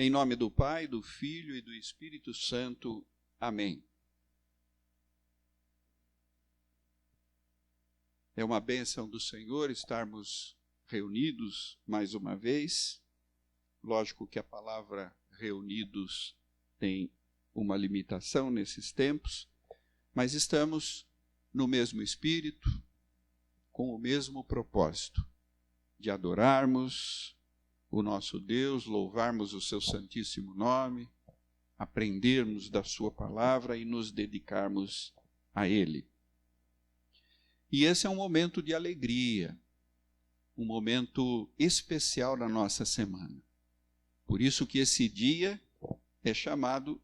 Em nome do Pai, do Filho e do Espírito Santo. Amém. É uma bênção do Senhor estarmos reunidos mais uma vez. Lógico que a palavra reunidos tem uma limitação nesses tempos, mas estamos no mesmo espírito, com o mesmo propósito, de adorarmos o nosso Deus, louvarmos o seu santíssimo nome, aprendermos da sua palavra e nos dedicarmos a Ele. E esse é um momento de alegria, um momento especial na nossa semana. Por isso que esse dia é chamado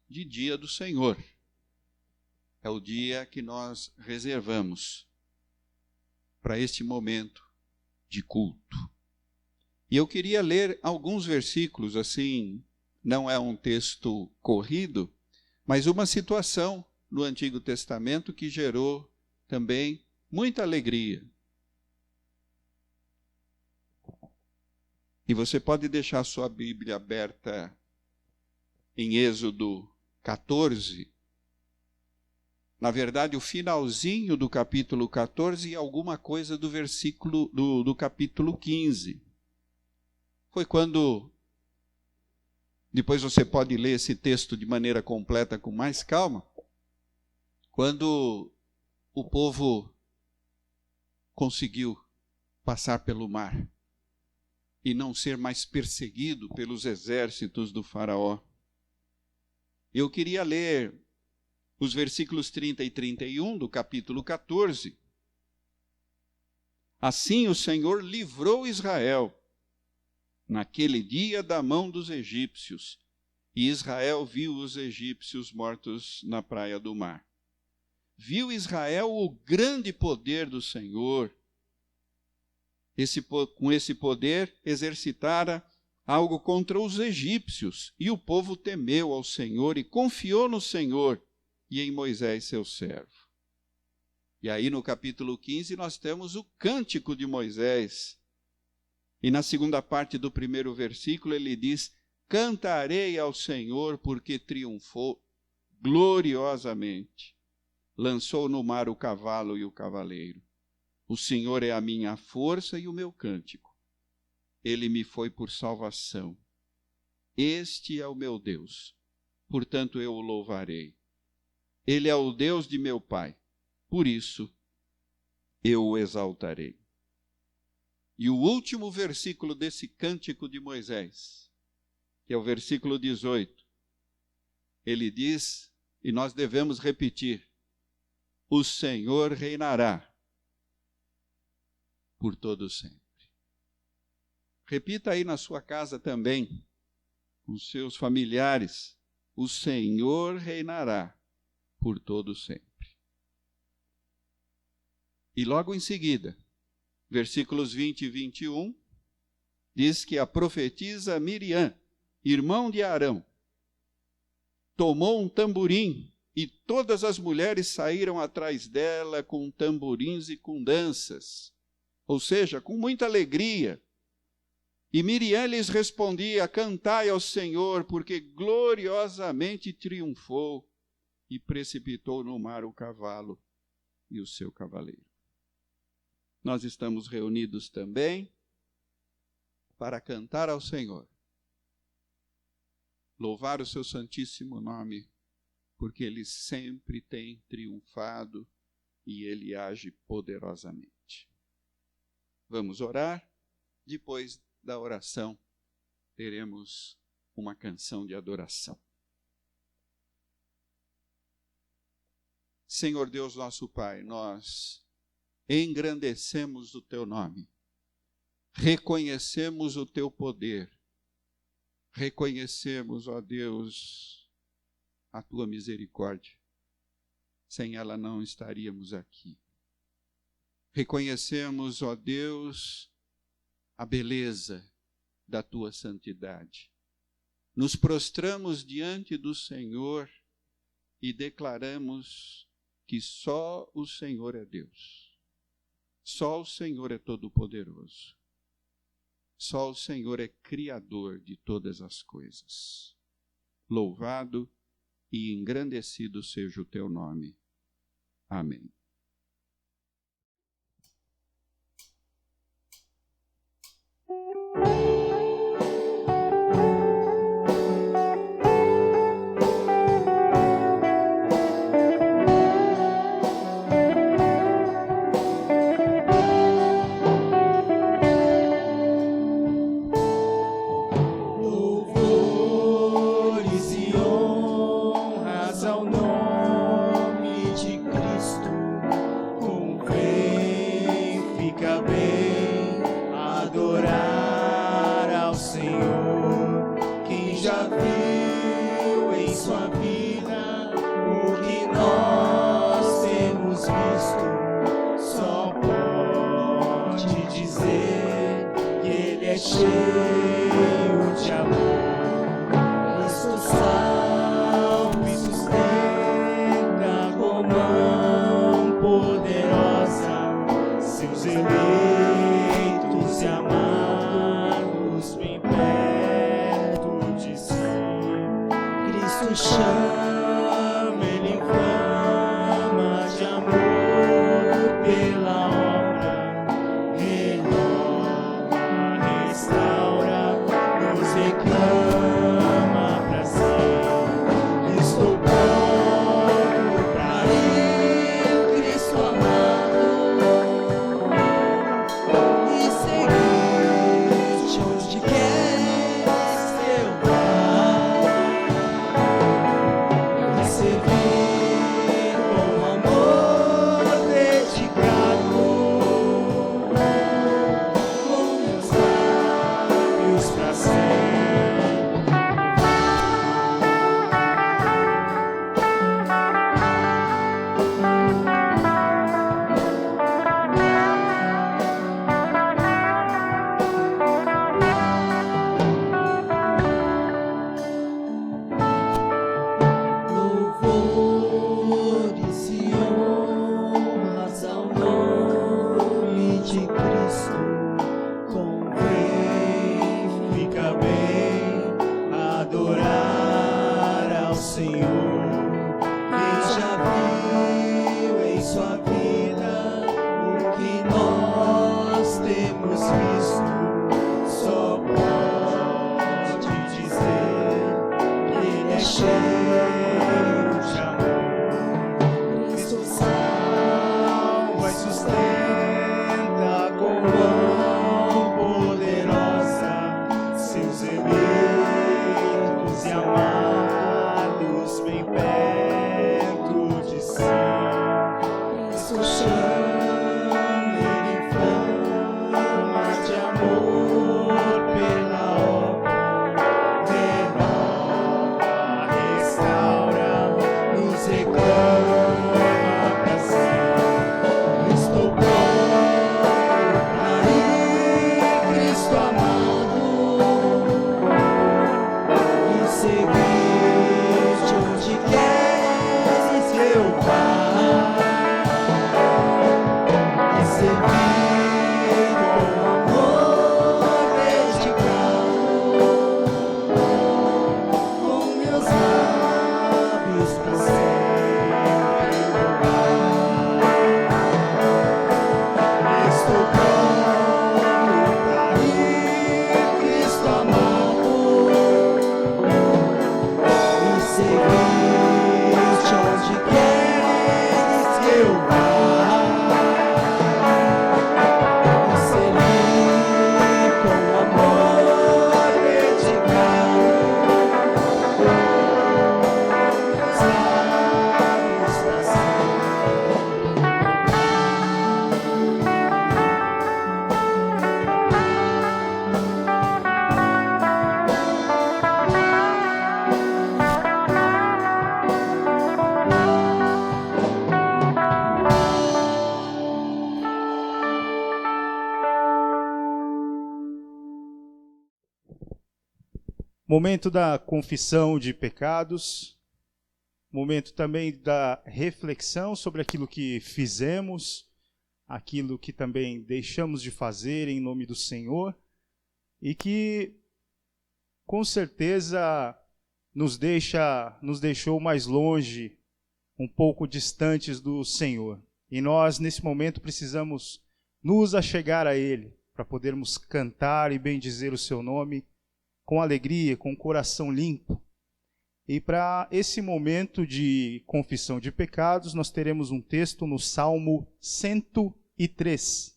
de Dia do Senhor. É o dia que nós reservamos para este momento de culto. E eu queria ler alguns versículos, assim, não é um texto corrido, mas uma situação no Antigo Testamento que gerou também muita alegria. E você pode deixar sua Bíblia aberta em Êxodo 14. Na verdade, o finalzinho do capítulo 14 e alguma coisa do versículo do capítulo 15. Foi quando, depois você pode ler esse texto de maneira completa com mais calma, quando o povo conseguiu passar pelo mar e não ser mais perseguido pelos exércitos do faraó. Eu queria ler os versículos 30 e 31 do capítulo 14. Assim o Senhor livrou Israel naquele dia da mão dos egípcios, e Israel viu os egípcios mortos na praia do mar. Viu Israel o grande poder do Senhor. Com esse poder exercitara algo contra os egípcios, e o povo temeu ao Senhor e confiou no Senhor e em Moisés, seu servo. E aí no capítulo 15 nós temos o cântico de Moisés. E na segunda parte do primeiro versículo ele diz: cantarei ao Senhor porque triunfou gloriosamente. Lançou no mar o cavalo e o cavaleiro. O Senhor é a minha força e o meu cântico. Ele me foi por salvação. Este é o meu Deus, portanto eu o louvarei. Ele é o Deus de meu Pai, por isso eu o exaltarei. E o último versículo desse cântico de Moisés, que é o versículo 18, ele diz, e nós devemos repetir: o Senhor reinará por todo sempre. Repita aí na sua casa também, com os seus familiares: o Senhor reinará por todo sempre. E logo em seguida, versículos 20 e 21, diz que a profetisa Miriam, irmão de Arão, tomou um tamborim e todas as mulheres saíram atrás dela com tamborins e com danças, ou seja, com muita alegria. E Miriam lhes respondia: cantai ao Senhor, porque gloriosamente triunfou e precipitou no mar o cavalo e o seu cavaleiro. Nós estamos reunidos também para cantar ao Senhor, louvar o seu santíssimo nome, porque Ele sempre tem triunfado e Ele age poderosamente. Vamos orar. Depois da oração, teremos uma canção de adoração. Senhor Deus nosso Pai, nós engrandecemos o Teu nome, reconhecemos o Teu poder, reconhecemos, ó Deus, a Tua misericórdia. Sem ela não estaríamos aqui. Reconhecemos, ó Deus, a beleza da Tua santidade. Nos prostramos diante do Senhor e declaramos que só o Senhor é Deus. Só o Senhor é todo-poderoso. Só o Senhor é Criador de todas as coisas. Louvado e engrandecido seja o teu nome. Amém. Momento da confissão de pecados, momento também da reflexão sobre aquilo que fizemos, aquilo que também deixamos de fazer em nome do Senhor, e que com certeza nos deixou mais longe, um pouco distantes do Senhor. E nós, nesse momento, precisamos nos achegar a Ele, para podermos cantar e bendizer o Seu nome com alegria, com o coração limpo. E para esse momento de confissão de pecados, nós teremos um texto no Salmo 103.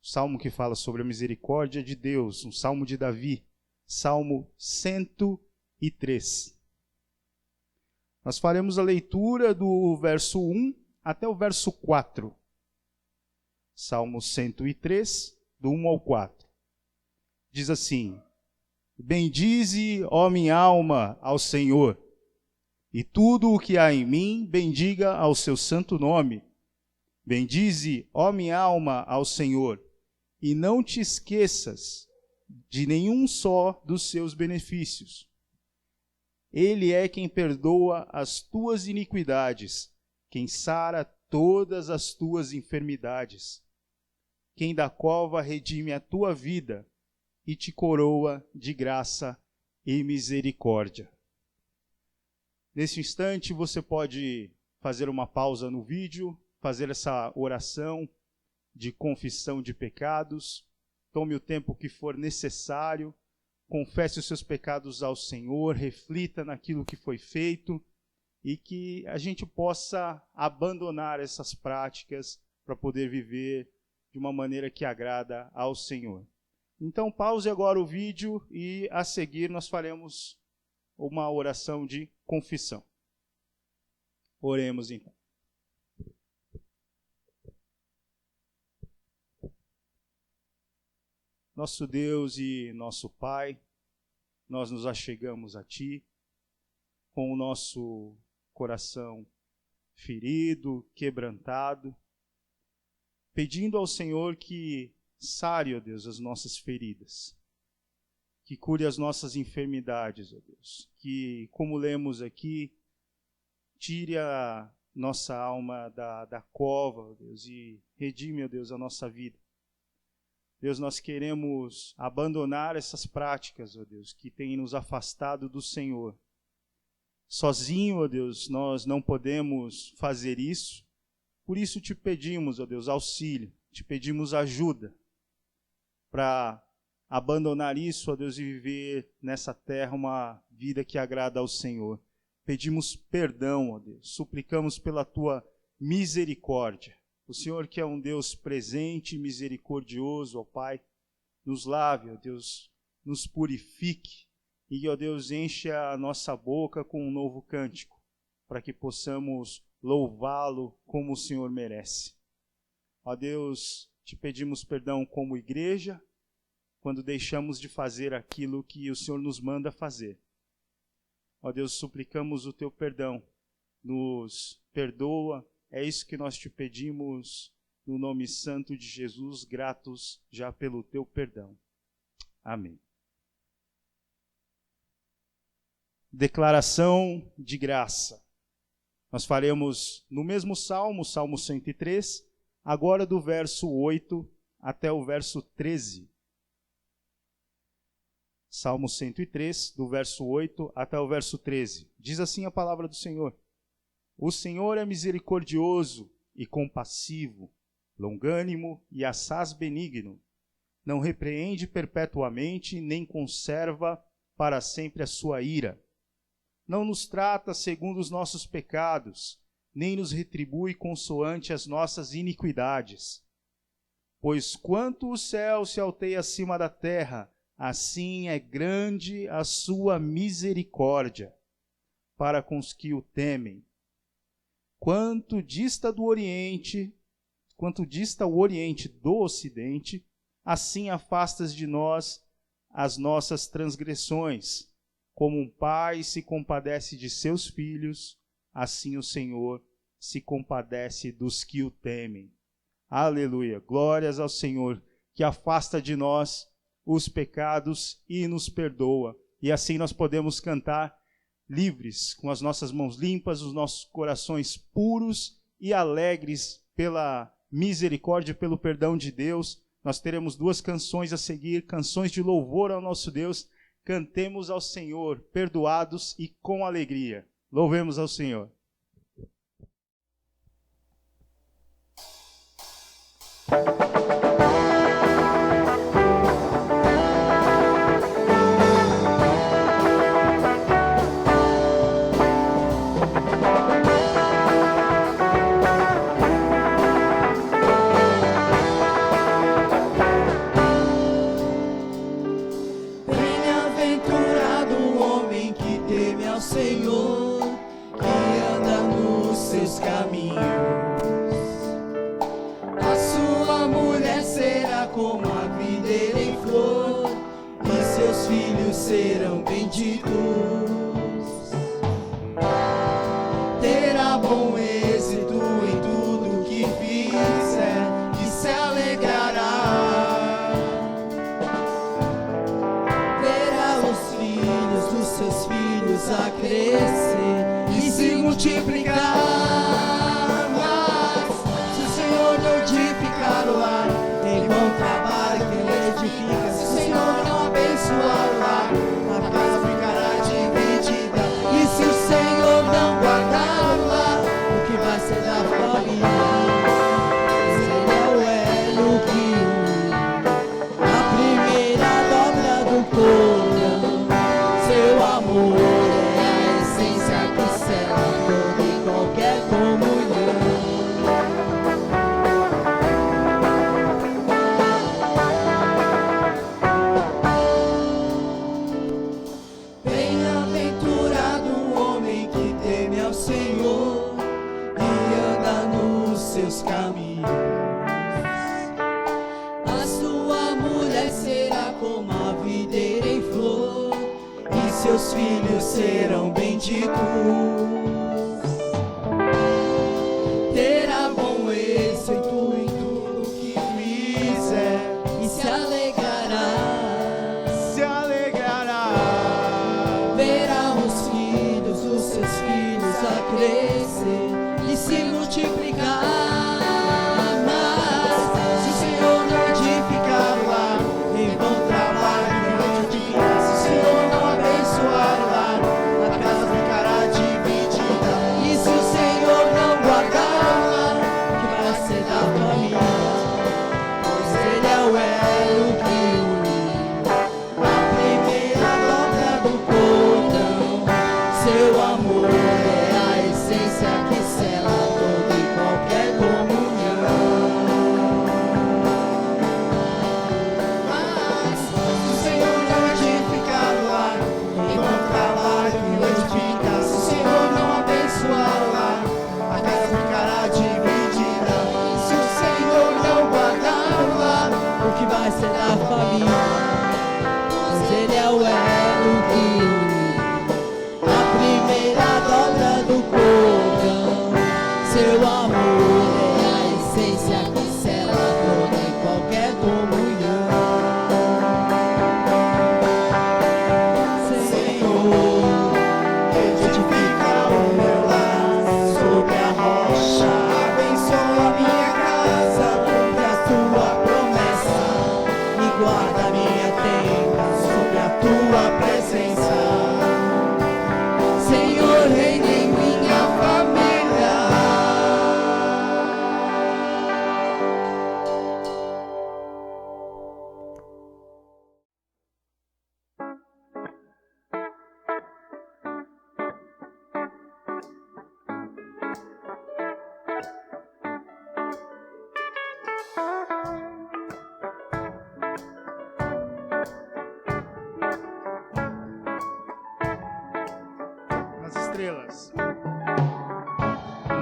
O salmo que fala sobre a misericórdia de Deus, um salmo de Davi, Salmo 103. Nós faremos a leitura do verso 1 até o verso 4. Salmo 103, do 1 ao 4. Diz assim: Bendize, ó minha alma, ao Senhor, e tudo o que há em mim, bendiga ao seu santo nome. Bendize, ó minha alma, ao Senhor, e não te esqueças de nenhum só dos seus benefícios. Ele é quem perdoa as tuas iniquidades, quem sara todas as tuas enfermidades, quem da cova redime a tua vida e te coroa de graça e misericórdia. Nesse instante você pode fazer uma pausa no vídeo, fazer essa oração de confissão de pecados. Tome o tempo que for necessário, confesse os seus pecados ao Senhor, reflita naquilo que foi feito e que a gente possa abandonar essas práticas para poder viver de uma maneira que agrada ao Senhor. Então pause agora o vídeo e a seguir nós faremos uma oração de confissão. Oremos então. Nosso Deus e nosso Pai, nós nos achegamos a Ti com o nosso coração ferido, quebrantado, pedindo ao Senhor que sare, ó Deus, as nossas feridas, que cure as nossas enfermidades, ó Deus, que, como lemos aqui, tire a nossa alma da cova, ó Deus, e redime, ó Deus, a nossa vida. Deus, nós queremos abandonar essas práticas, ó Deus, que têm nos afastado do Senhor. Sozinho, ó Deus, nós não podemos fazer isso. Por isso te pedimos, ó Deus, auxílio, te pedimos ajuda para abandonar isso, ó Deus, e viver nessa terra uma vida que agrada ao Senhor. Pedimos perdão, ó Deus, suplicamos pela tua misericórdia. O Senhor, que é um Deus presente e misericordioso, ó Pai, nos lave, ó Deus, nos purifique e, ó Deus, enche a nossa boca com um novo cântico, para que possamos louvá-lo como o Senhor merece. Ó Deus, te pedimos perdão como igreja, quando deixamos de fazer aquilo que o Senhor nos manda fazer. Ó Deus, suplicamos o teu perdão, nos perdoa. É isso que nós te pedimos no nome santo de Jesus, gratos já pelo teu perdão. Amém. Declaração de graça. Nós faremos no mesmo salmo, Salmo 103, agora do verso 8 até o verso 13. Salmo 103, do verso 8 até o verso 13. Diz assim a palavra do Senhor: O Senhor é misericordioso e compassivo, longânimo e assaz benigno. Não repreende perpetuamente, nem conserva para sempre a sua ira. Não nos trata segundo os nossos pecados, nem nos retribui consoante as nossas iniquidades. Pois quanto o céu se alteia acima da terra, assim é grande a sua misericórdia para com os que o temem. Quanto dista o Oriente do Ocidente, assim afastas de nós as nossas transgressões. Como um pai se compadece de seus filhos, assim o Senhor se compadece dos que o temem. Aleluia! Glórias ao Senhor, que afasta de nós os pecados e nos perdoa. E assim nós podemos cantar livres, com as nossas mãos limpas, os nossos corações puros e alegres pela misericórdia e pelo perdão de Deus, Nós teremos 2 canções a seguir, canções de louvor ao nosso Deus. Cantemos ao Senhor, perdoados e com alegria. Louvemos ao Senhor. Senhor, que anda nos seus caminhos. A sua mulher será como a videira em flor, e seus filhos serão benditos. Terá bom êxito em tudo que fizer, e se alegrará. Verá os filhos dos seus filhos a crescer e se multiplicar. Mas se o Senhor não edificar o lar, em vão trabalha quem edifica. Se o Senhor não abençoar o lar, a casa ficará dividida. E se o Senhor não guardar o lar, o que vai ser da família? Será o elo que une a primeira dobra do cordão. Seu amor caminhos. A sua mulher será como a videira em flor, e seus filhos serão benditos. Terá bom êxito em tudo que fizer, e se alegrará. Se alegrará. Verá os filhos dos seus filhos a crescer e se multiplicar.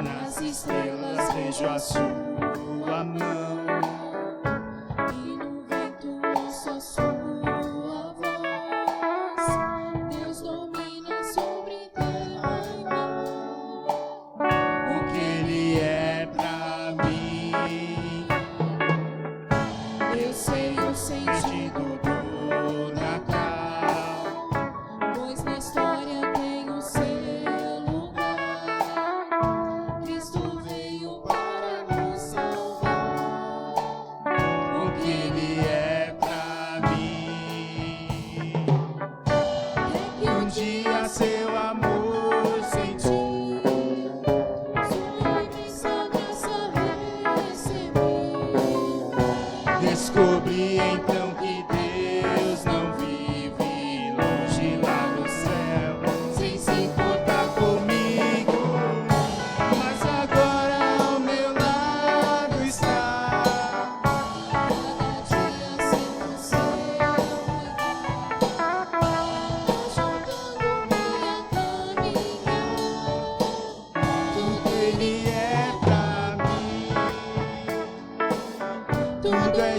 Nas estrelas vejo a sua mão, e no vento ouço a sua voz. Deus domina sobre terra e mar. O que Ele é pra mim, Eu sei o sentido do Natal, pois na história tem o seu lugar. Cristo veio para nos salvar.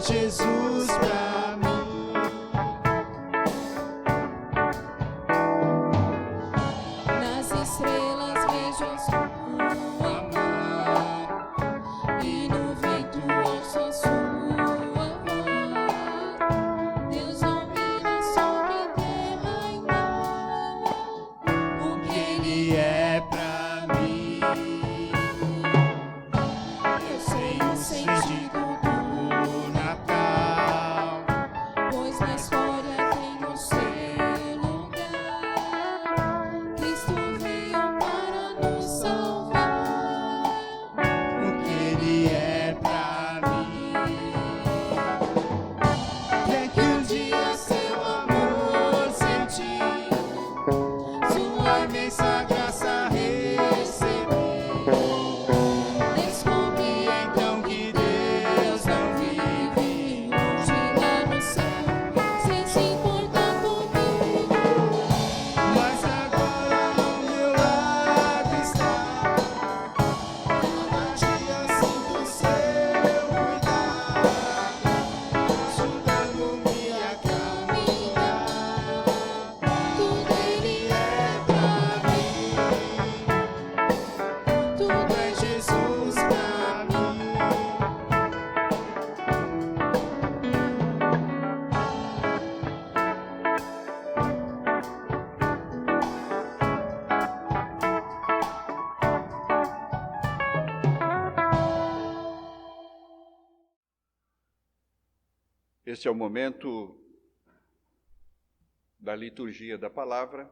Jesus pra mim. Nas estrelas vejo a sua mão, e no vento ouço a sua voz. Deus domina sobre terra e mar, o que Ele É pra mim. eu sei o sentido O Natal, pois na história tem o seu lugar. Cristo veio para nos salvar. o que Ele é pra mim. Até que um dia seu amor senti, sua imensa graça recebi. Descobri Então que Deus não vive, longe lá no céu, sem se importar comigo. mas agora ao meu lado está. Cada dia sinto seu cuidado, ajudando-me a caminhar. Tudo Ele é pra mim, Tudo é Jesus pra mim. Este é o momento da liturgia da palavra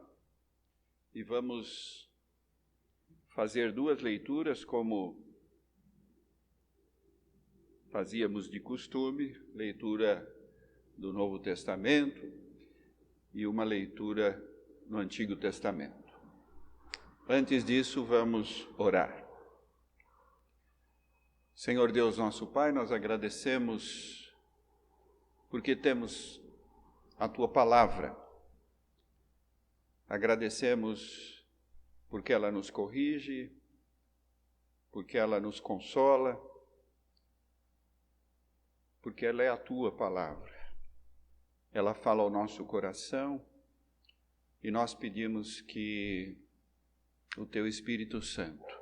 e vamos fazer duas leituras como fazíamos de costume, leitura do Novo Testamento e uma leitura no Antigo Testamento. Antes disso, vamos orar. Senhor Deus, nosso Pai, nós agradecemos porque temos a Tua palavra. Agradecemos porque ela nos corrige, porque ela nos consola, porque ela é a Tua palavra. Ela fala ao nosso coração e nós pedimos que o Teu Espírito Santo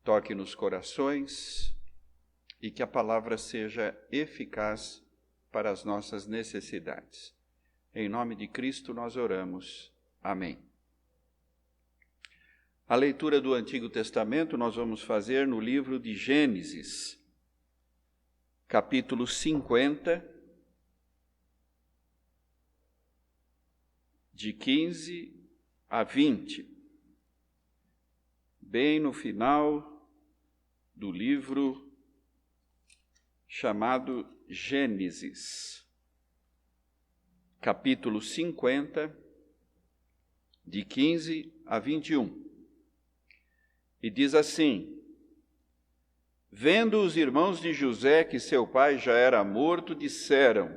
toque nos corações e que a palavra seja eficaz para as nossas necessidades. Em nome de Cristo nós oramos. Amém. A leitura do Antigo Testamento nós vamos fazer no livro de Gênesis, capítulo 50, de 15 a 20, bem no final do livro chamado Gênesis, capítulo 50, de 15 a 21. E diz assim: Vendo os irmãos de José que seu pai já era morto, disseram: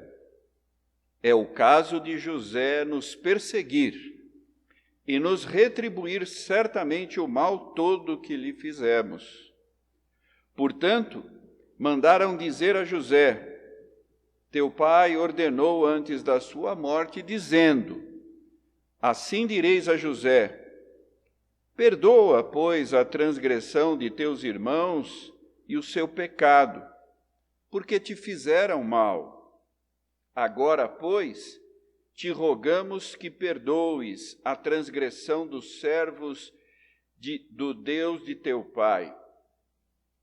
É o caso de José nos perseguir e nos retribuir certamente o mal todo que lhe fizemos. Portanto, mandaram dizer a José: Teu pai ordenou antes da sua morte, dizendo: Assim direis a José: Perdoa, pois, a transgressão de teus irmãos e o seu pecado, porque te fizeram mal. Agora, pois, te rogamos que perdoes a transgressão dos servos do Deus de teu pai.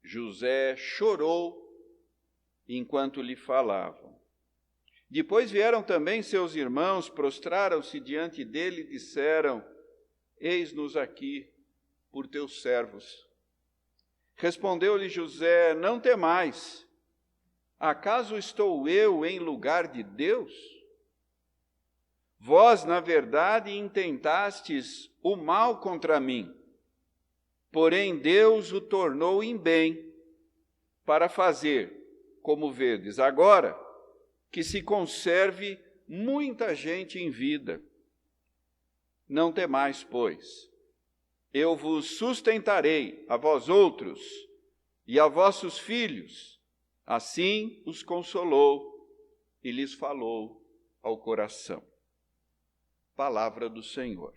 José chorou enquanto lhe falavam. Depois vieram também seus irmãos, prostraram-se diante dele e disseram: Eis-nos aqui por teus servos. Respondeu-lhe José: Não temais. Acaso estou eu em lugar de Deus? Vós, na verdade, intentastes o mal contra mim, porém Deus o tornou em bem, para fazer, como vedes agora, que se conserve muita gente em vida. Não temais, pois, eu vos sustentarei a vós outros e a vossos filhos, Assim os consolou e lhes falou ao coração. Palavra do Senhor.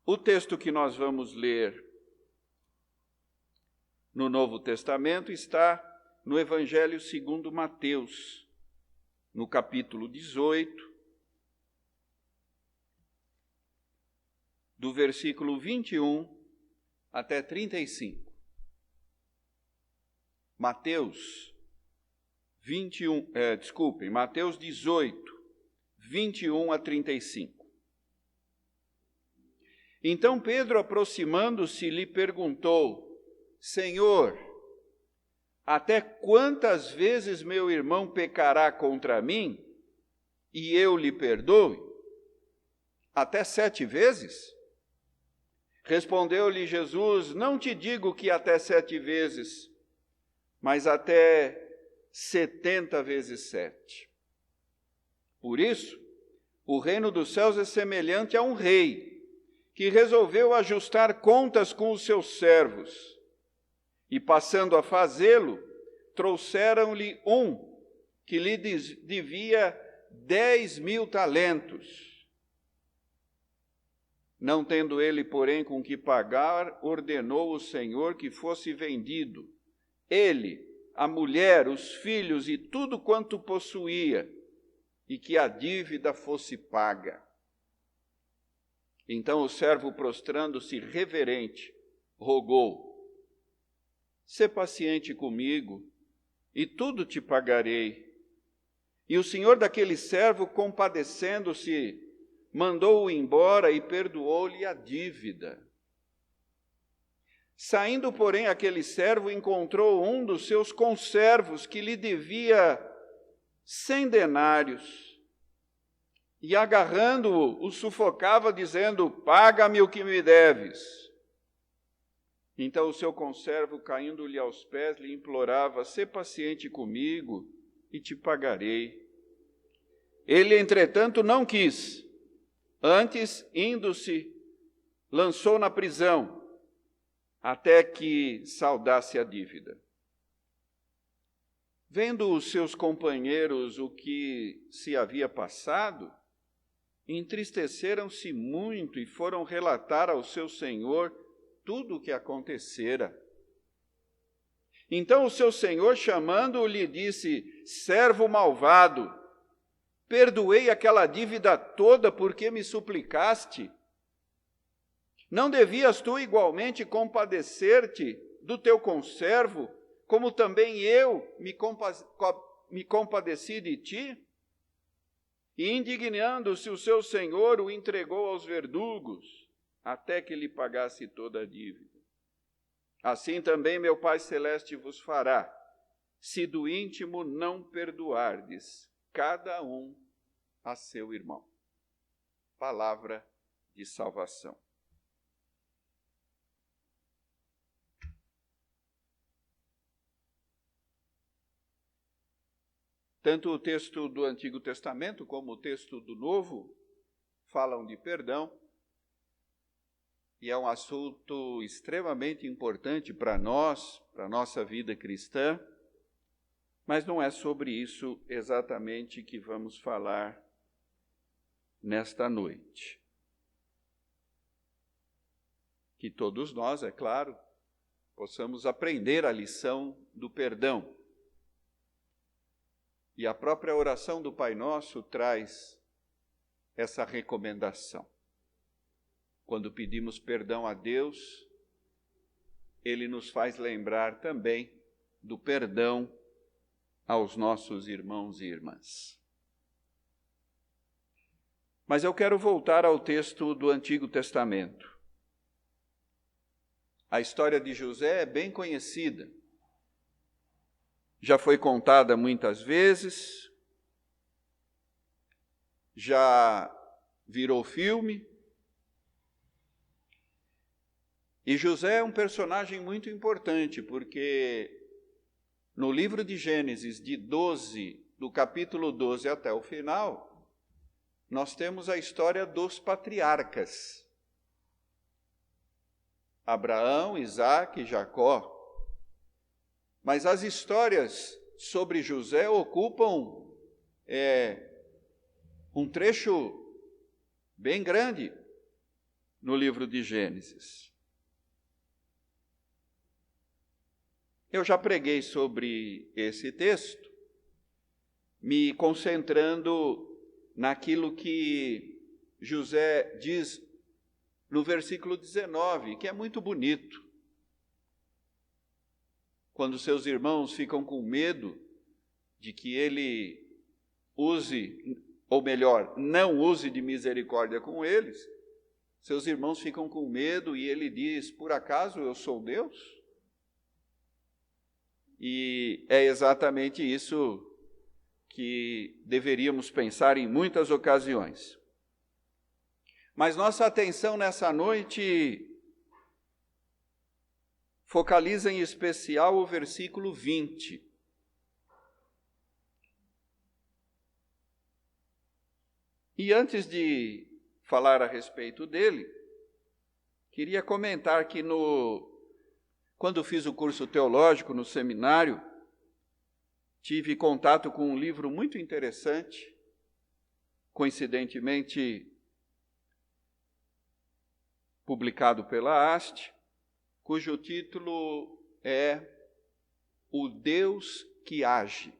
O texto que nós vamos ler no Novo Testamento está no Evangelho segundo Mateus, no capítulo 18, do versículo 21 até 35. Mateus 18, 21 a 35. Então Pedro, aproximando-se, lhe perguntou: Senhor, até quantas vezes meu irmão pecará contra mim e eu lhe perdoe? Até 7 vezes? Respondeu-lhe Jesus: Não te digo que até 7 vezes, mas até 70 vezes 7. Por isso, o reino dos céus é semelhante a um rei que resolveu ajustar contas com os seus servos. E passando a fazê-lo, trouxeram-lhe um que lhe devia 10.000 talentos. Não tendo ele, porém, com que pagar, ordenou o Senhor que fosse vendido, ele, a mulher, os filhos e tudo quanto possuía, e que a dívida fosse paga. Então o servo, prostrando-se reverente, rogou: Sê paciente comigo, e tudo te pagarei. E o senhor daquele servo, compadecendo-se, mandou-o embora e perdoou-lhe a dívida. Saindo, porém, aquele servo encontrou um dos seus conservos que lhe devia 100 denários. E agarrando-o, o sufocava, dizendo: Paga-me o que me deves. Então o seu conservo, caindo-lhe aos pés, lhe implorava: Sê paciente comigo e te pagarei. Ele, entretanto, não quis. Antes, indo-se, lançou na prisão, até que saldasse a dívida. Vendo os seus companheiros o que se havia passado, entristeceram-se muito e foram relatar ao seu senhor tudo o que acontecera. Então o seu senhor, chamando-o, lhe disse: Servo malvado, perdoei aquela dívida toda porque me suplicaste. Não devias tu igualmente compadecer-te do teu conservo, como também eu me compadeci de ti? E indignando-se o seu senhor, o entregou aos verdugos, até que lhe pagasse toda a dívida. Assim também meu Pai Celeste vos fará, se do íntimo não perdoardes cada um a seu irmão. Palavra de salvação. Tanto o texto do Antigo Testamento como o texto do Novo falam de perdão, e é um assunto extremamente importante para nós, para a nossa vida cristã, mas não é sobre isso exatamente que vamos falar nesta noite. Que todos nós, é claro, possamos aprender a lição do perdão. E a própria oração do Pai Nosso traz essa recomendação. Quando pedimos perdão a Deus, Ele nos faz lembrar também do perdão aos nossos irmãos e irmãs. Mas eu quero voltar ao texto do Antigo Testamento. A história de José é bem conhecida. Já foi contada muitas vezes, já virou filme. E José é um personagem muito importante, porque no livro de Gênesis, do capítulo 12 até o final, nós temos a história dos patriarcas. Abraão, Isaque e Jacó. Mas as histórias sobre José ocupam um trecho bem grande no livro de Gênesis. Eu já preguei sobre esse texto, me concentrando naquilo que José diz no versículo 19, que é muito bonito. Quando seus irmãos ficam com medo de que ele use, ou melhor, não use de misericórdia com eles, seus irmãos ficam com medo e ele diz: por acaso eu sou Deus? E é exatamente isso que deveríamos pensar em muitas ocasiões. Mas nossa atenção nessa noite focaliza em especial o versículo 20. E antes de falar a respeito dele, queria comentar que quando fiz o curso teológico no seminário, tive contato com um livro muito interessante, coincidentemente publicado pela Haste, cujo título é O Deus que Age.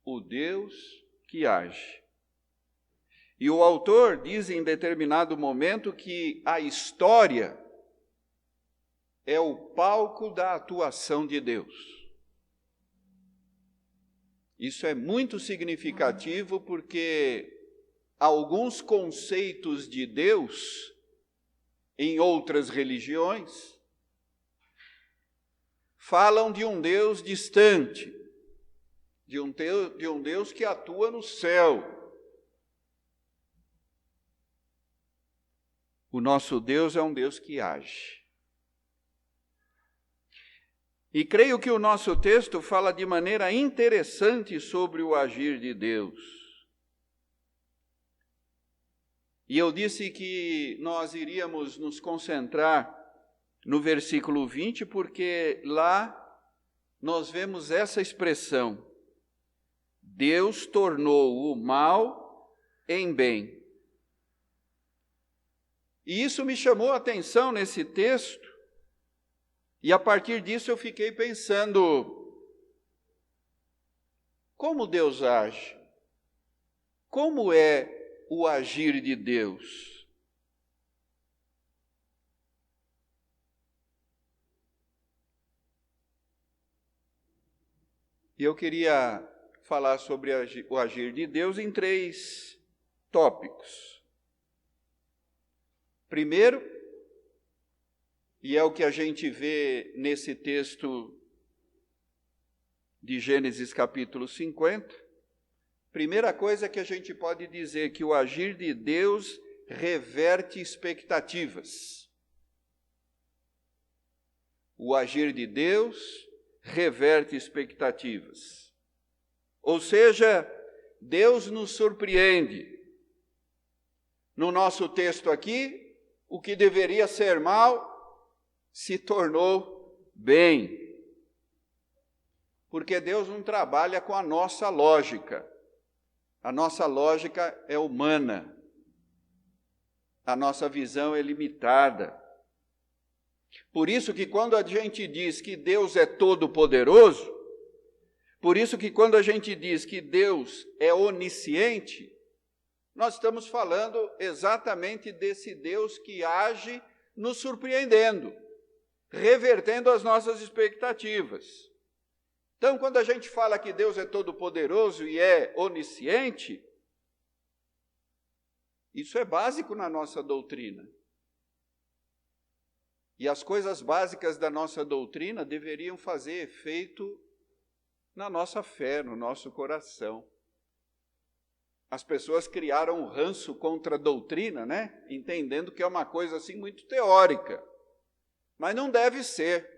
O Deus que age. E o autor diz em determinado momento que a história é o palco da atuação de Deus. Isso é muito significativo porque alguns conceitos de Deus em outras religiões falam de um Deus distante, de um Deus que atua no céu. O nosso Deus é um Deus que age. E creio que o nosso texto fala de maneira interessante sobre o agir de Deus. E eu disse que nós iríamos nos concentrar no versículo 20, porque lá nós vemos essa expressão: Deus tornou o mal em bem. E isso me chamou a atenção nesse texto, e a partir disso eu fiquei pensando: como Deus age? Como é o agir de Deus? E eu queria falar sobre o agir de Deus em 3 tópicos. Primeiro, e é o que a gente vê nesse texto de Gênesis capítulo 50, primeira coisa que a gente pode dizer que o agir de Deus reverte expectativas. O agir de Deus reverte expectativas. Ou seja, Deus nos surpreende. No nosso texto aqui, o que deveria ser mal se tornou bem. Porque Deus não trabalha com a nossa lógica. A nossa lógica é humana. A nossa visão é limitada. Por isso que quando a gente diz que Deus é todo-poderoso, por isso que quando a gente diz que Deus é onisciente, nós estamos falando exatamente desse Deus que age nos surpreendendo, revertendo as nossas expectativas. Então, quando a gente fala que Deus é todo-poderoso e é onisciente, isso é básico na nossa doutrina. E as coisas básicas da nossa doutrina deveriam fazer efeito na nossa fé, no nosso coração. As pessoas criaram um ranço contra a doutrina, né? Entendendo que é uma coisa assim muito teórica. Mas não deve ser.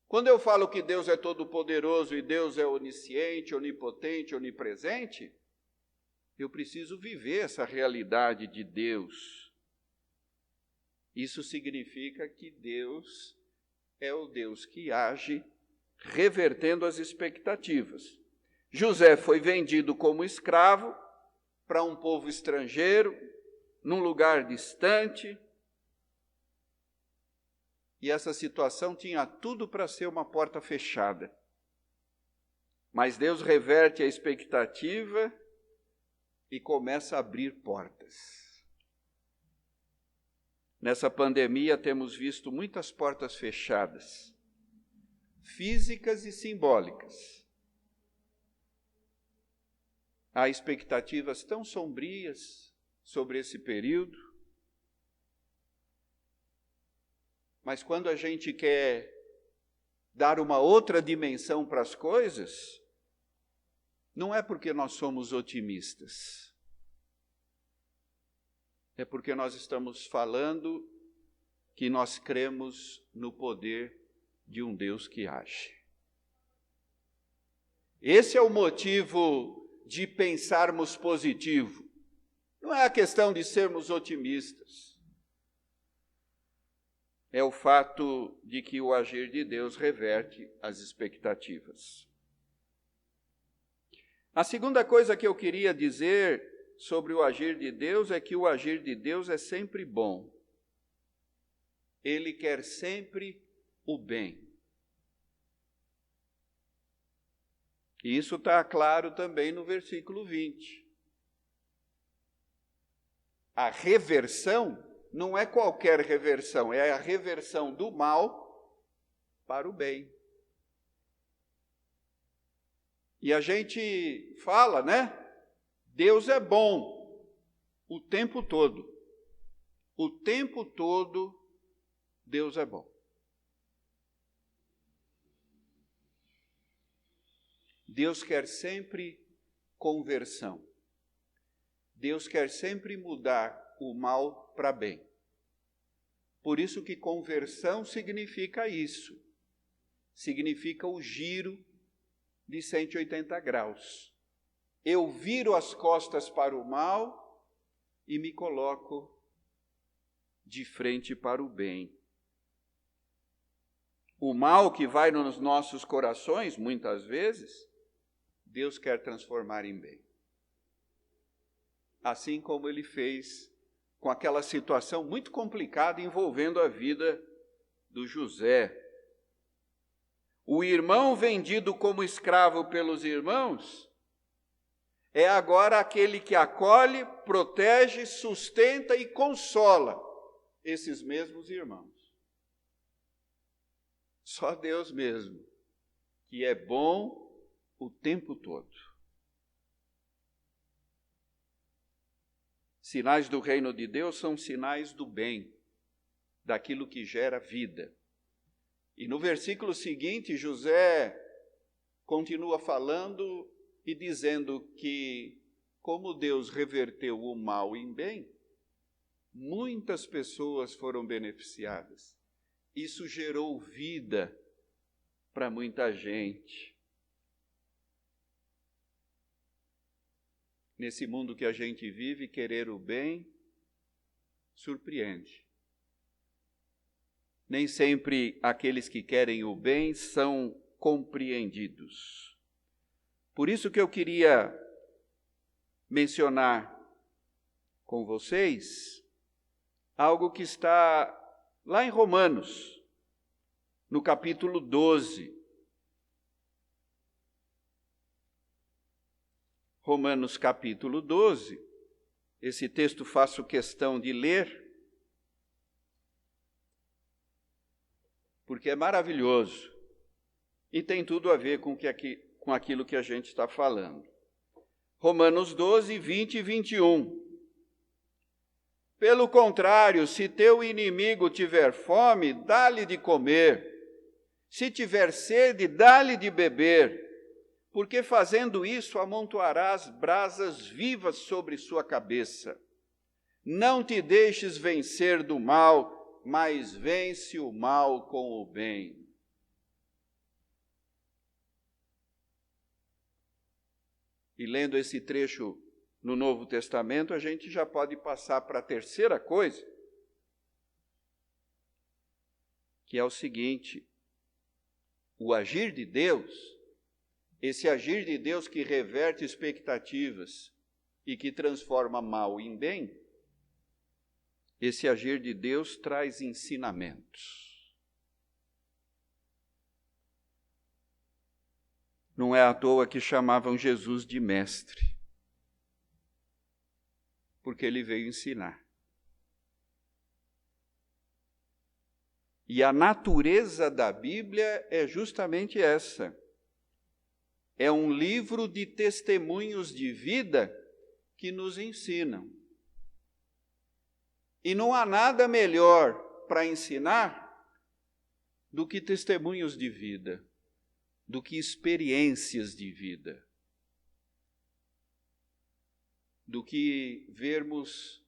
Quando eu falo que Deus é todo-poderoso e Deus é onisciente, onipotente, onipresente, eu preciso viver essa realidade de Deus. Isso significa que Deus é o Deus que age revertendo as expectativas. José foi vendido como escravo para um povo estrangeiro, num lugar distante, e essa situação tinha tudo para ser uma porta fechada. Mas Deus reverte a expectativa e começa a abrir portas. Nessa pandemia temos visto muitas portas fechadas, físicas e simbólicas. Há expectativas tão sombrias sobre esse período, mas quando a gente quer dar uma outra dimensão para as coisas, não é porque nós somos otimistas. É porque nós estamos falando que nós cremos no poder de um Deus que age. Esse é o motivo de pensarmos positivo. Não é a questão de sermos otimistas. É o fato de que o agir de Deus reverte as expectativas. A segunda coisa que eu queria dizer sobre o agir de Deus é que o agir de Deus é sempre bom. Ele quer sempre o bem. E isso está claro também no versículo 20. A reversão não é qualquer reversão, é a reversão do mal para o bem. E a gente fala, né? Deus é bom o tempo todo. O tempo todo, Deus é bom. Deus quer sempre conversão. Deus quer sempre mudar o mal para bem. Por isso que conversão significa isso. Significa o giro de 180 graus. Eu viro as costas para o mal e me coloco de frente para o bem. O mal que vai nos nossos corações, muitas vezes, Deus quer transformar em bem. Assim como ele fez com aquela situação muito complicada envolvendo a vida do José. O irmão vendido como escravo pelos irmãos é agora aquele que acolhe, protege, sustenta e consola esses mesmos irmãos. Só Deus mesmo, que é bom o tempo todo. Sinais do reino de Deus são sinais do bem, daquilo que gera vida. E no versículo seguinte, José continua falando e dizendo que, como Deus reverteu o mal em bem, muitas pessoas foram beneficiadas. Isso gerou vida para muita gente. Nesse mundo que a gente vive, querer o bem surpreende. Nem sempre aqueles que querem o bem são compreendidos. Por isso que eu queria mencionar com vocês algo que está lá em Romanos, no capítulo 12. Romanos capítulo 12, esse texto faço questão de ler, porque é maravilhoso e tem tudo a ver com aquilo que a gente está falando. Romanos 12, 20 e 21. Pelo contrário, se teu inimigo tiver fome, dá-lhe de comer. Se tiver sede, dá-lhe de beber. Porque fazendo isso amontoarás brasas vivas sobre sua cabeça. Não te deixes vencer do mal, mas vence o mal com o bem. E lendo esse trecho no Novo Testamento, a gente já pode passar para a terceira coisa, que é o seguinte: o agir de Deus, esse agir de Deus que reverte expectativas e que transforma mal em bem, esse agir de Deus traz ensinamentos. Não é à toa que chamavam Jesus de mestre, porque ele veio ensinar. E a natureza da Bíblia é justamente essa. É um livro de testemunhos de vida que nos ensinam. E não há nada melhor para ensinar do que testemunhos de vida, do que experiências de vida, do que vermos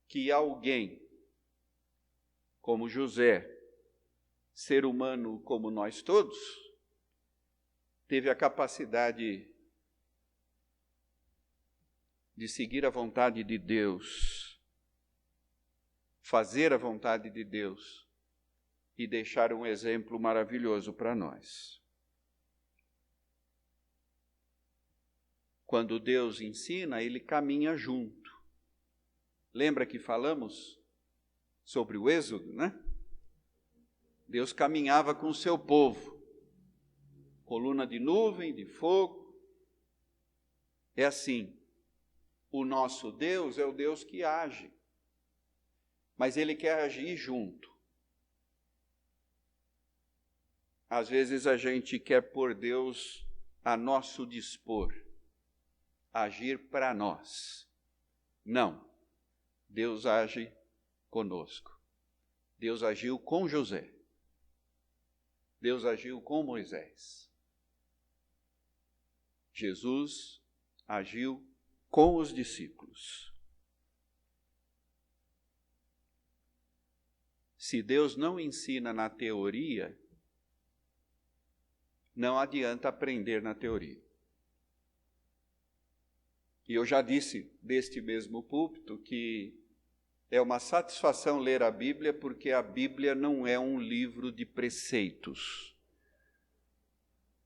que alguém, como José, ser humano como nós todos, teve a capacidade de seguir a vontade de Deus, fazer a vontade de Deus e deixar um exemplo maravilhoso para nós. Quando Deus ensina, ele caminha junto. Lembra que falamos sobre o Êxodo, né? Deus caminhava com o seu povo. Coluna de nuvem, de fogo. É assim. O nosso Deus é o Deus que age. Mas ele quer agir junto. Às vezes a gente quer pôr Deus a nosso dispor. Agir para nós. Não. Deus age conosco. Deus agiu com José. Deus agiu com Moisés. Jesus agiu com os discípulos. Se Deus não ensina na teoria, não adianta aprender na teoria. E eu já disse deste mesmo púlpito que é uma satisfação ler a Bíblia, porque a Bíblia não é um livro de preceitos.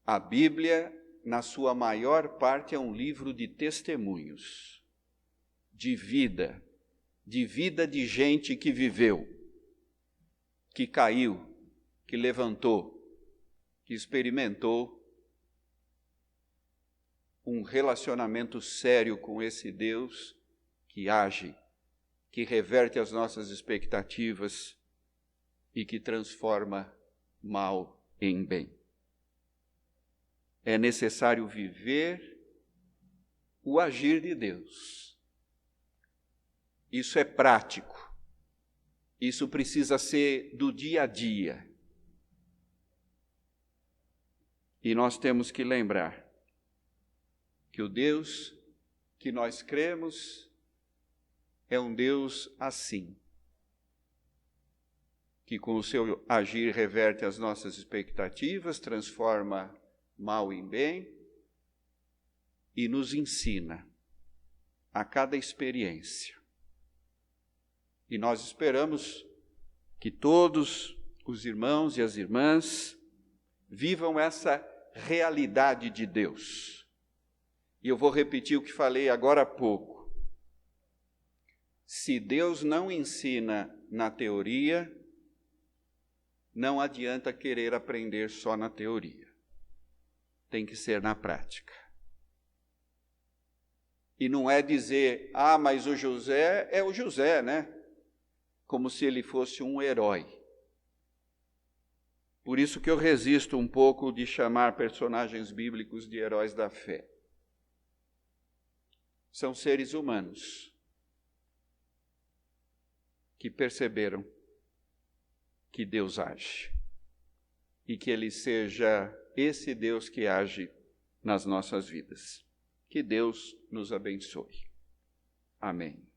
A Bíblia, na sua maior parte, é um livro de testemunhos, de vida de gente que viveu, que caiu, que levantou, que experimentou um relacionamento sério com esse Deus que age, que reverte as nossas expectativas e que transforma mal em bem. É necessário viver o agir de Deus. Isso é prático. Isso precisa ser do dia a dia. E nós temos que lembrar que o Deus que nós cremos é um Deus assim, que com o seu agir reverte as nossas expectativas, transforma mal em bem e nos ensina a cada experiência. E nós esperamos que todos os irmãos e as irmãs vivam essa realidade de Deus. E eu vou repetir o que falei agora há pouco. Se Deus não ensina na teoria, não adianta querer aprender só na teoria. Tem que ser na prática. E não é dizer, mas o José é o José, né? Como se ele fosse um herói. Por isso que eu resisto um pouco de chamar personagens bíblicos de heróis da fé. São seres humanos que perceberam que Deus age e que Ele seja esse Deus que age nas nossas vidas. Que Deus nos abençoe. Amém.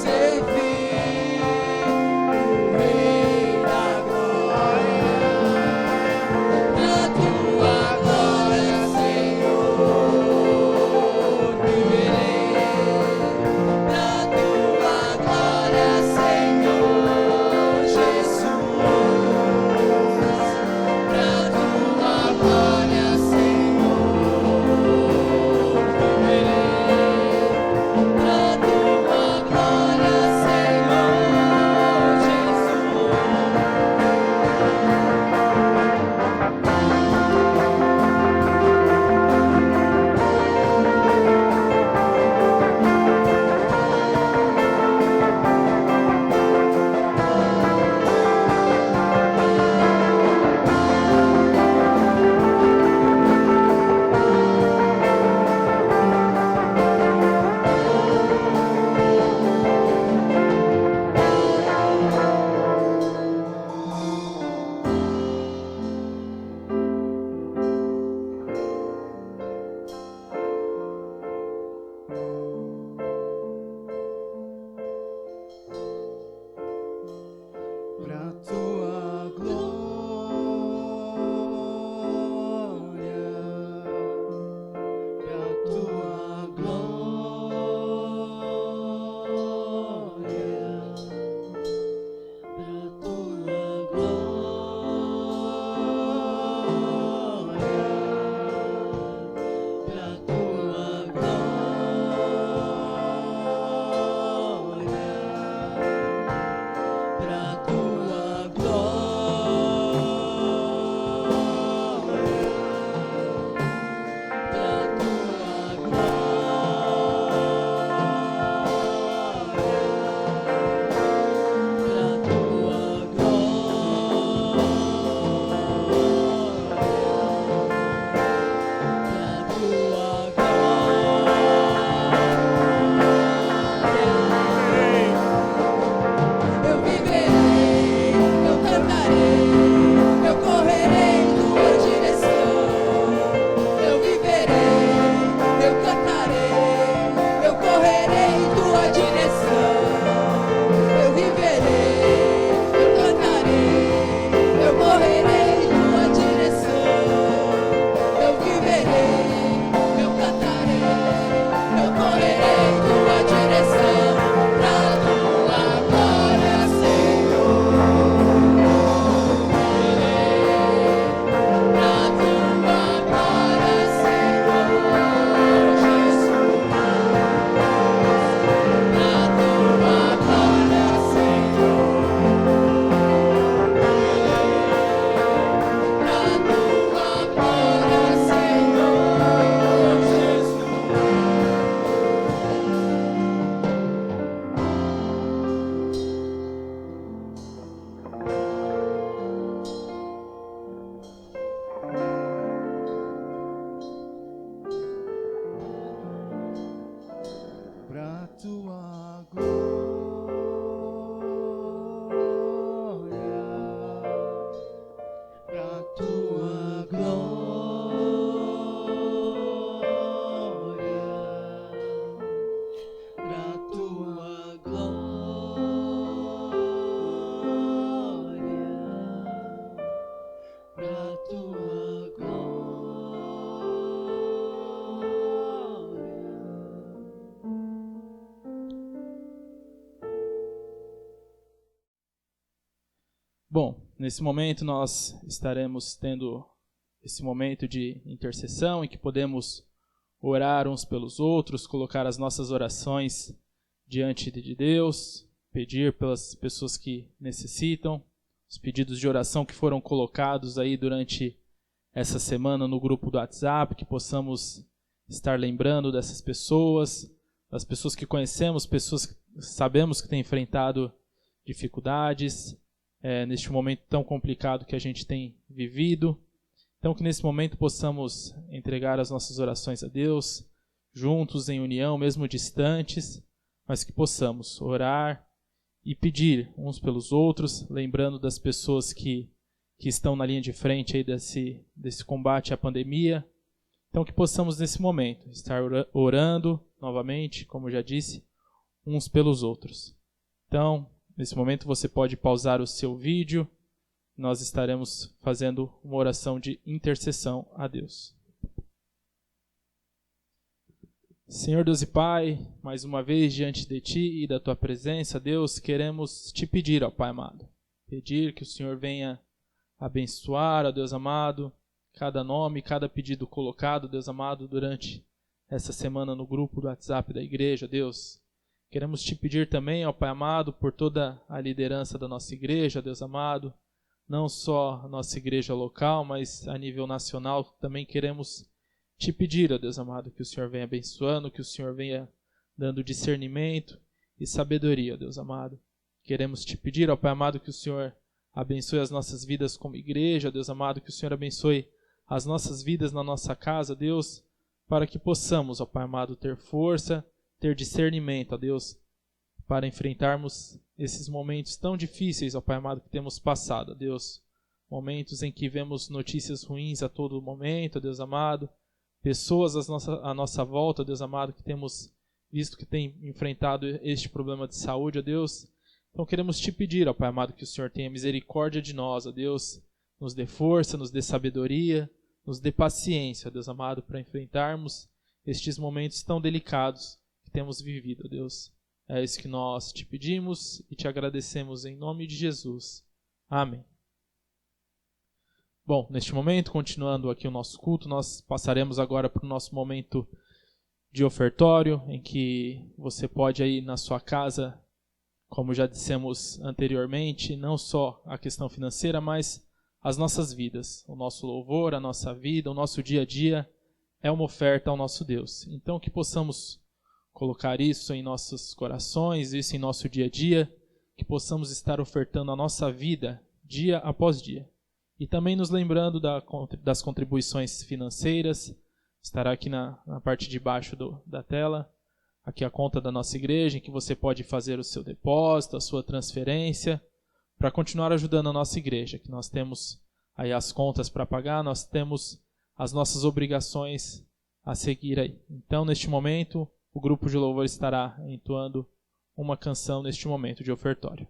servir o Rei da Glória. Na tua glória, Senhor, viverei. Na tua glória, Senhor Jesus. Na tua glória, Senhor, viverei. Na tua glória, Senhor Jesus. Pra tua glória, pra tua glória, pra tua glória, pra tua glória. Pra tua Eu viverei, eu cantarei, eu correrei em tua direção. Eu viverei, eu cantarei, eu correrei em tua direção. Eu viverei, eu cantarei, eu correrei em tua direção. Eu viverei, eu cantarei, eu correrei em tua direção. Pra tua glória, Senhor, viverei. Pra tua glória, Senhor Jesus. Pra tua glória, Senhor, viverei. Pra tua glória, Senhor Jesus. Pra tua glória, pra tua glória, pra tua glória, pra tua glória. Bom, nesse momento nós estaremos tendo esse momento de intercessão em que podemos orar uns pelos outros, colocar as nossas orações diante de Deus, pedir pelas pessoas que necessitam, os pedidos de oração que foram colocados aí durante essa semana no grupo do WhatsApp, que possamos estar lembrando dessas pessoas, das pessoas que conhecemos, pessoas que sabemos que têm enfrentado dificuldades, neste momento tão complicado que a gente tem vivido. Então que nesse momento possamos entregar as nossas orações a Deus, juntos em união, mesmo distantes, mas que possamos orar e pedir uns pelos outros, lembrando das pessoas que estão na linha de frente aí desse combate à pandemia. Então que possamos nesse momento estar orando novamente, como já disse, uns pelos outros. Então, nesse momento você pode pausar o seu vídeo. Nós estaremos fazendo uma oração de intercessão a Deus. Senhor Deus e Pai, mais uma vez diante de Ti e da Tua presença, Deus, queremos Te pedir, ó Pai amado, pedir que o Senhor venha abençoar, ó Deus amado, cada nome, cada pedido colocado, Deus amado, durante essa semana no grupo do WhatsApp da igreja, Deus. Queremos Te pedir também, ó Pai amado, por toda a liderança da nossa igreja, Deus amado, não só a nossa igreja local, mas a nível nacional, também queremos Te pedir, ó Deus amado, que o Senhor venha abençoando, que o Senhor venha dando discernimento e sabedoria, ó Deus amado. Queremos Te pedir, ó Pai amado, que o Senhor abençoe as nossas vidas como igreja, ó Deus amado, que o Senhor abençoe as nossas vidas na nossa casa, Deus, para que possamos, ó Pai amado, ter força, ter discernimento, ó Deus, para enfrentarmos esses momentos tão difíceis, ó Pai amado, que temos passado, ó Deus. Momentos em que vemos notícias ruins a todo momento, ó Deus amado. Pessoas à nossa volta, ó Deus amado, que temos visto que tem enfrentado este problema de saúde, ó Deus. Então queremos Te pedir, ó Pai amado, que o Senhor tenha misericórdia de nós, ó Deus. Nos dê força, nos dê sabedoria, nos dê paciência, ó Deus amado, para enfrentarmos estes momentos tão delicados que temos vivido, ó Deus. É isso que nós Te pedimos e Te agradecemos em nome de Jesus. Amém. Bom, neste momento, continuando aqui o nosso culto, nós passaremos agora para o nosso momento de ofertório, em que você pode aí na sua casa, como já dissemos anteriormente, não só a questão financeira, mas as nossas vidas. O nosso louvor, a nossa vida, o nosso dia a dia é uma oferta ao nosso Deus. Então que possamos colocar isso em nossos corações, isso em nosso dia a dia, que possamos estar ofertando a nossa vida dia após dia. E também nos lembrando das contribuições financeiras, estará aqui na parte de baixo da tela, aqui a conta da nossa igreja, em que você pode fazer o seu depósito, a sua transferência, para continuar ajudando a nossa igreja, que nós temos aí as contas para pagar, nós temos as nossas obrigações a seguir aí. Então, neste momento, o grupo de louvor estará entoando uma canção neste momento de ofertório.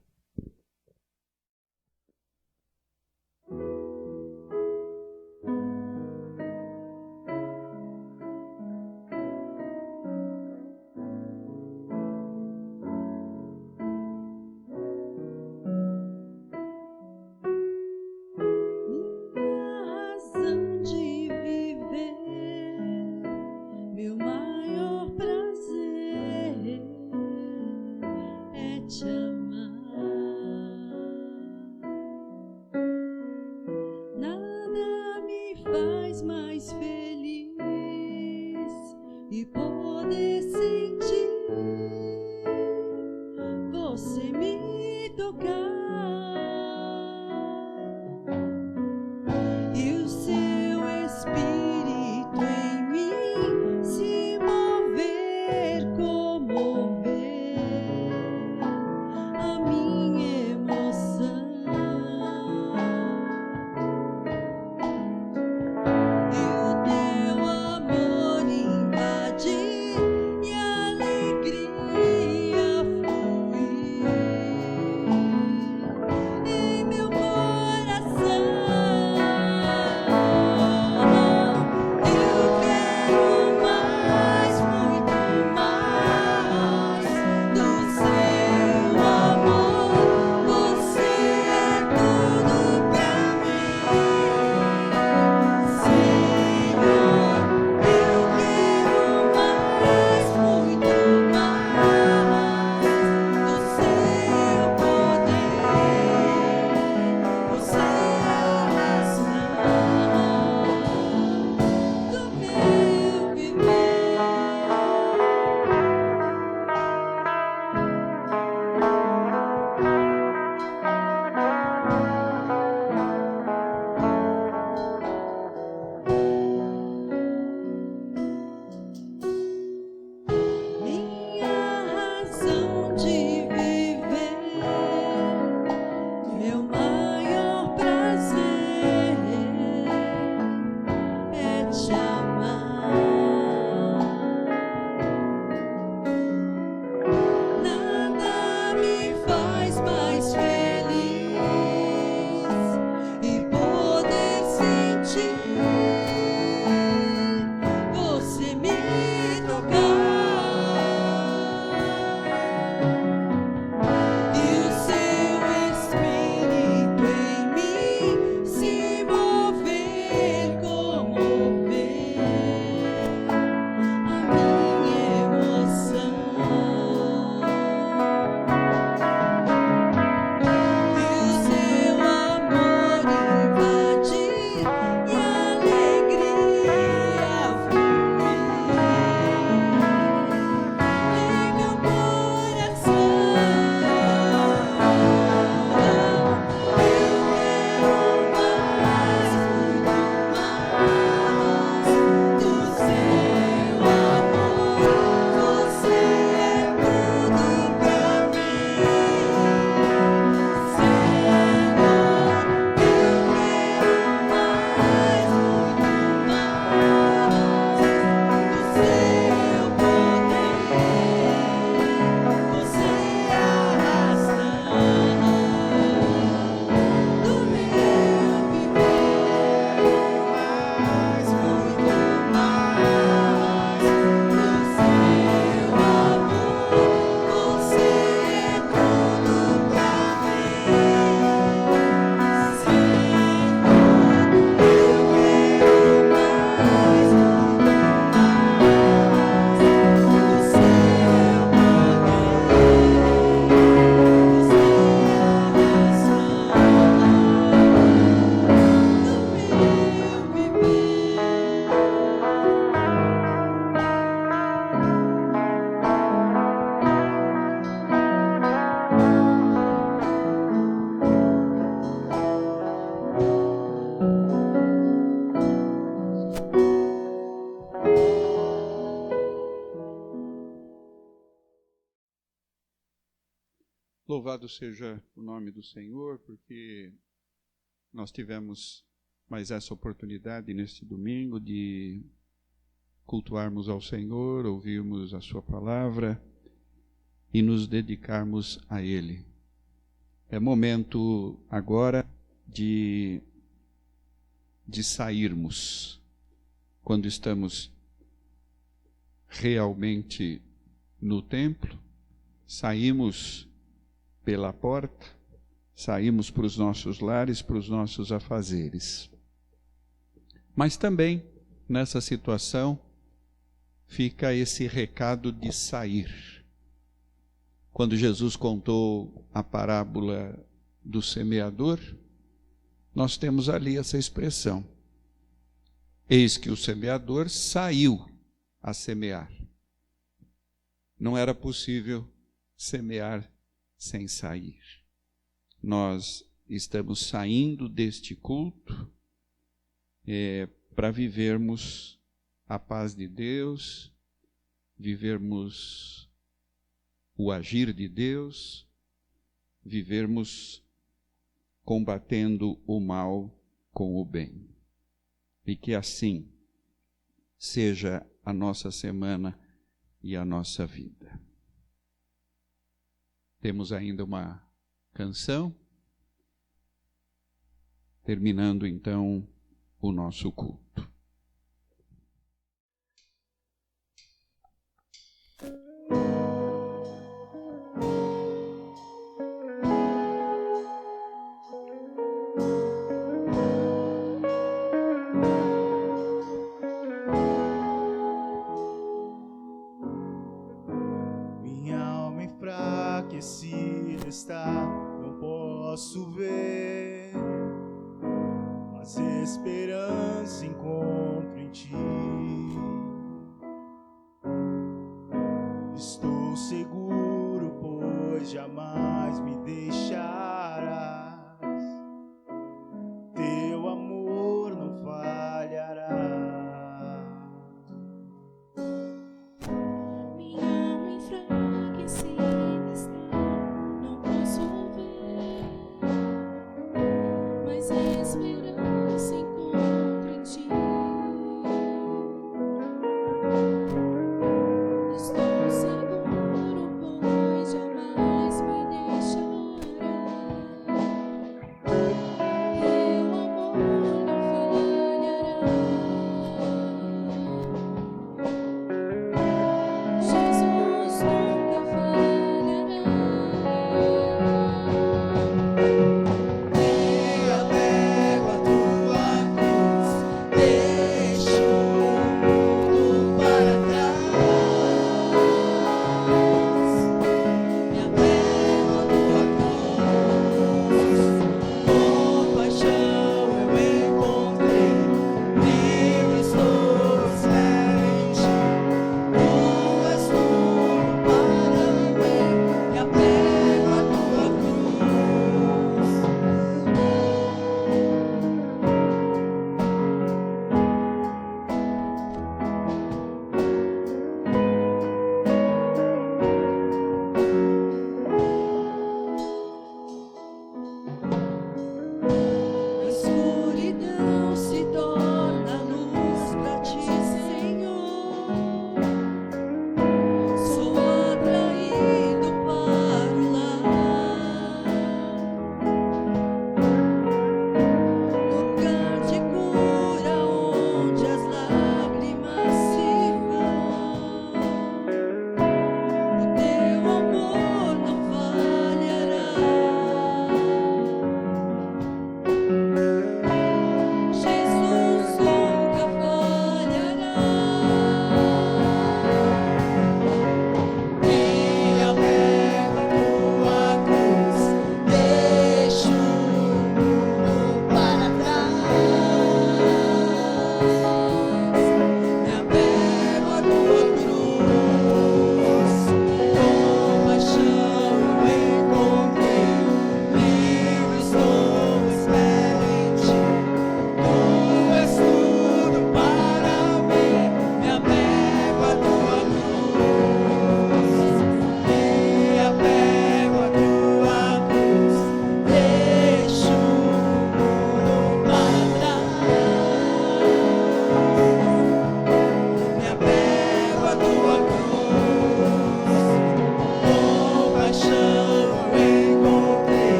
Louvado seja o nome do Senhor, porque nós tivemos mais essa oportunidade neste domingo de cultuarmos ao Senhor, ouvirmos a sua palavra e nos dedicarmos a Ele. É momento agora de sairmos. Quando estamos realmente no templo, saímos pela porta, saímos para os nossos lares, para os nossos afazeres. Mas também, nessa situação, fica esse recado de sair. Quando Jesus contou a parábola do semeador, nós temos ali essa expressão. Eis que o semeador saiu a semear. Não era possível semear sem sair. Nós estamos saindo deste culto para vivermos a paz de Deus, vivermos o agir de Deus, vivermos combatendo o mal com o bem. E que assim seja a nossa semana e a nossa vida. Temos ainda uma canção, terminando então o nosso culto. Está, não posso ver, mas esperança encontro em ti. Estou seguro, pois jamais me deixarás. Teu amor não falhará. Minha alma enfraquecida está. Mas a esperança encontro em ti. Estou seguro, pois jamais me deixarás.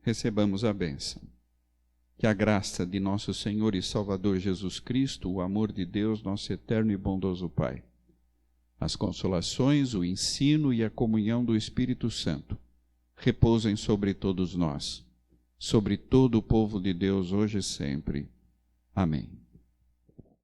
recebamos a bênção. Que a graça de nosso Senhor e Salvador Jesus Cristo, o amor de Deus, nosso eterno e bondoso Pai, as consolações, o ensino e a comunhão do Espírito Santo repousem sobre todos nós, sobre todo o povo de Deus, hoje e sempre. Amém.